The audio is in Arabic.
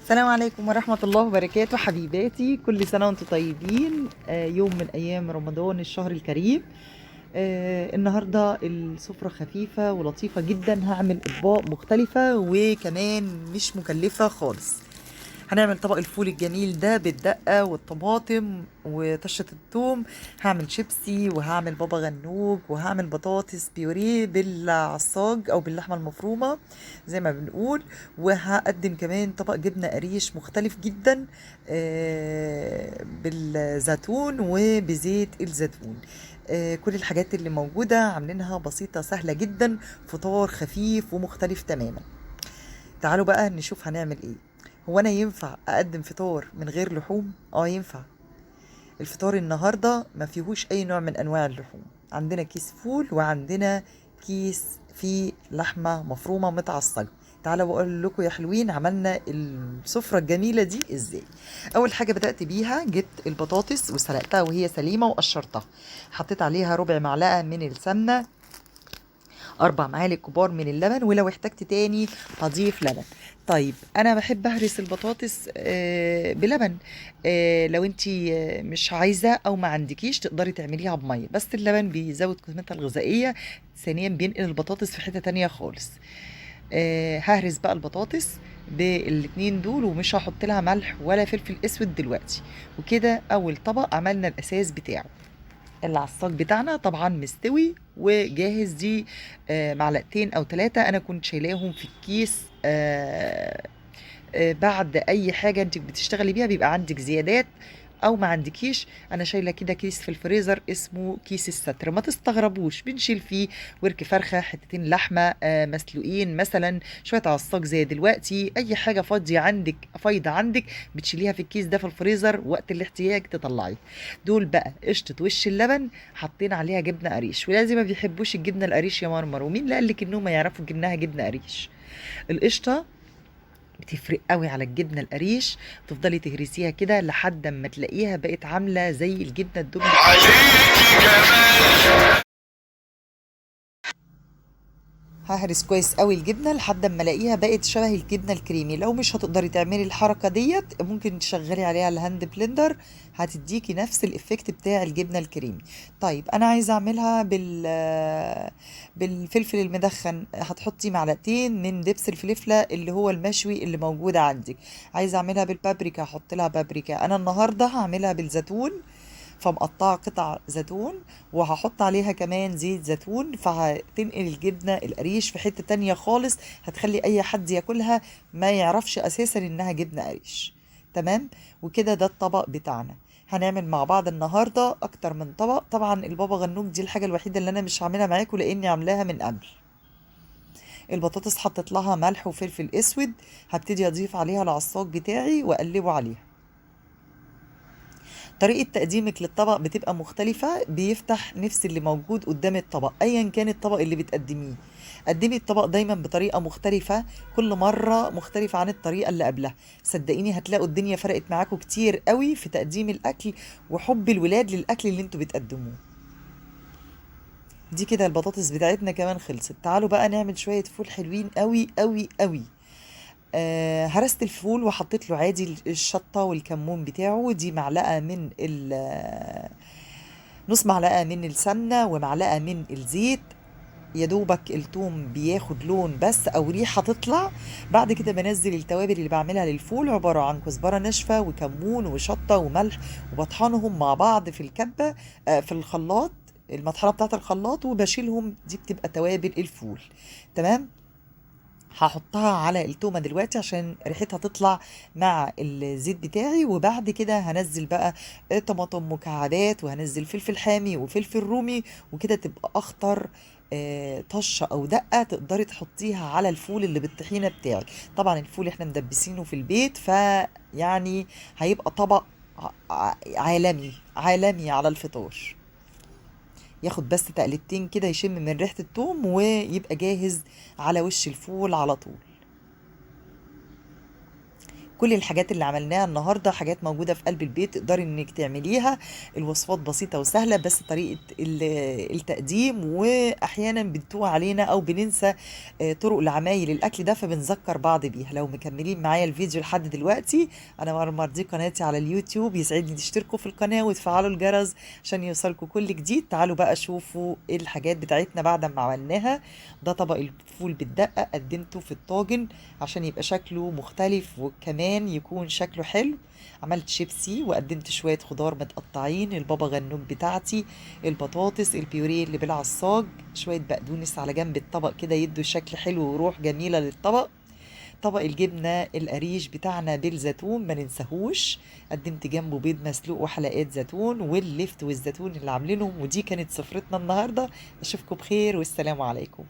السلام عليكم ورحمة الله وبركاته حبيباتي، كل سنة وانتم طيبين. يوم من أيام رمضان الشهر الكريم. النهاردة السفرة خفيفة ولطيفة جدا، هعمل أطباق مختلفة وكمان مش مكلفة خالص. هنعمل طبق الفول الجميل ده بالدقة والطماطم وطشة الثوم. هعمل شيبسي وهعمل بابا غنوج وهعمل بطاطس بيوريه بالعصاج او باللحمة المفرومة زي ما بنقول. وهقدم كمان طبق جبنة قريش مختلف جدا بالزيتون وبزيت الزيتون. كل الحاجات اللي موجودة عاملينها بسيطة سهلة جدا، فطار خفيف ومختلف تماما. تعالوا بقى نشوف هنعمل ايه. هو انا ينفع اقدم فطار من غير لحوم؟ ينفع. الفطار النهارده ما فيهوش اي نوع من انواع اللحوم. عندنا كيس فول وعندنا كيس فيه لحمه مفرومه متعصجه. تعالوا بقول لكم يا حلوين عملنا السفره الجميله دي ازاي. اول حاجه بدات بيها، جبت البطاطس وسلقتها وهي سليمه وقشرتها. حطيت عليها ربع معلقه من السمنه، 4 معالق كبار من اللبن، ولو احتجت تاني هضيف لبن. طيب انا بحب اهرس البطاطس بلبن. لو انتي مش عايزه او ما عندكيش تقدري تعمليها بميه، بس اللبن بيزود قيمتها الغذائيه، ثانيا بينقل البطاطس في حته تانية خالص. ههرس بقى البطاطس بالاتنين دول، ومش هحط لها ملح ولا فلفل اسود دلوقتي. وكده اول طبق عملنا الاساس بتاعه. العصاج بتاعنا طبعا مستوي وجاهز. دي معلقتين او 3 انا كنت شايلاهم في الكيس. بعد اي حاجه انت بتشتغلي بيها بيبقى عندك زيادات او ما عندكيش. انا شايله كده كيس في الفريزر اسمه كيس الستر، ما تستغربوش، بنشيل فيه ورك فرخه، حتتين لحمه مسلوقين مثلا، شويه عصاج زي دلوقتي، اي حاجه فاضيه عندك فايضه عندك بتشيليها في الكيس ده في الفريزر، وقت الاحتياج تطلعيه. دول بقى قشطه وش اللبن، حاطين عليها جبنه قريش، ولازم ما بيحبوش الجبنه القريش يا مرمر، ومين اللي قال لك انهم ما يعرفوا انها جبنه قريش؟ القشطه بتفرق قوي على الجبنه القريش. تفضلي تهرسيها كده لحد ما تلاقيها بقت عامله زي الجبنه الدوم ههرس كويس قوي الجبنه لحد ما الاقيها بقت شبه الجبنه الكريمي. لو مش هتقدري تعملي الحركه ديت ممكن تشغلي عليها الهاند بلندر، هتديكي نفس الافكت بتاع الجبنه الكريمي. طيب انا عايزه اعملها بالفلفل المدخن. هتحطي معلقتين من دبس الفلفله اللي هو المشوي اللي موجود عندك. عايزه اعملها بالبابريكا هحط لها بابريكا. انا النهارده هعملها بالزيتون، فمقطعة قطع زيتون وهحط عليها كمان زيت زيتون، فهتنقل الجبنة القريش في حتة تانية خالص، هتخلي أي حد ياكلها ما يعرفش أساسا إنها جبنة قريش. تمام. وكده ده الطبق بتاعنا. هنعمل مع بعض النهاردة أكتر من طبق. طبعا البابا غنوج دي الحاجة الوحيدة اللي أنا مش هعملها معاكم لأني عاملاها من قبل. البطاطس حطيت لها ملح وفلفل أسود، هبتدي أضيف عليها العصاج بتاعي وأقلبه عليها. طريقة تقديمك للطبق بتبقى مختلفة، بيفتح نفس اللي موجود قدام الطبق أيا كان الطبق اللي بتقدميه. قدمي الطبق دايما بطريقة مختلفة، كل مرة مختلفة عن الطريقة اللي قبلها. صدقيني هتلاقوا الدنيا فرقت معاكم كتير قوي في تقديم الأكل وحب الولاد للأكل اللي انتوا بتقدموه. دي كده البطاطس بتاعتنا كمان خلصت. تعالوا بقى نعمل شوية فول حلوين قوي قوي قوي. هرست الفول وحطيت له عادي الشطة والكمون بتاعه. دي معلقة من نص معلقة من السمنة ومعلقة من الزيت. يا دوبك التوم بياخد لون بس او ريحة تطلع. بعد كده بنزل التوابل اللي بعملها للفول، عبارة عن كزبرة ناشفة وكمون وشطة وملح، وبطحنهم مع بعض في الكبة، في الخلاط، المطحنة بتاعت الخلاط، وبشيلهم. دي بتبقى توابل الفول. تمام. هحطها على التومة دلوقتي عشان ريحتها تطلع مع الزيت بتاعي. وبعد كده هنزل بقى طماطم مكعبات، وهنزل فلفل حامي وفلفل رومي، وكده تبقى اخطر طشة او دقة تقدري تحطيها على الفول اللي بالطحينة بتاعك. طبعا الفول احنا مدبسينه في البيت، فيعني هيبقى طبق عالمي عالمي على الفطار. ياخد بس تقلبتين كده يشم من ريحة التوم ويبقى جاهز على وش الفول على طول. كل الحاجات اللي عملناها النهارده حاجات موجوده في قلب البيت، تقدري انك تعمليها. الوصفات بسيطه وسهله، بس طريقه التقديم واحيانا بتتوه علينا او بننسى طرق لعمايل الاكل ده، فبنذكر بعض بيها. لو مكملين معايا الفيديو لحد دلوقتي، انا مرمر دي قناتي على اليوتيوب، يسعدني تشتركوا في القناه وتفعلوا الجرس عشان يوصلكوا كل جديد. تعالوا بقى شوفوا ايه الحاجات بتاعتنا بعد ما عملناها. ده طبق الفول بالدقه، قدمته في الطاجن عشان يبقى شكله مختلف وكمان يكون شكله حلو. عملت شيبسي وقدمت شوية خضار متقطعين، البابا غنوج بتاعتي، البطاطس، البيوريه اللي بالعصاج، شوية بقدونس على جنب الطبق كده يدوا شكل حلو وروح جميلة للطبق. طبق الجبنة القريش بتاعنا بالزيتون ما ننساهوش، قدمت جنبه بيض مسلوق وحلقات زيتون واللفت والزيتون اللي عاملينهم. ودي كانت سفرتنا النهاردة. اشوفكم بخير والسلام عليكم.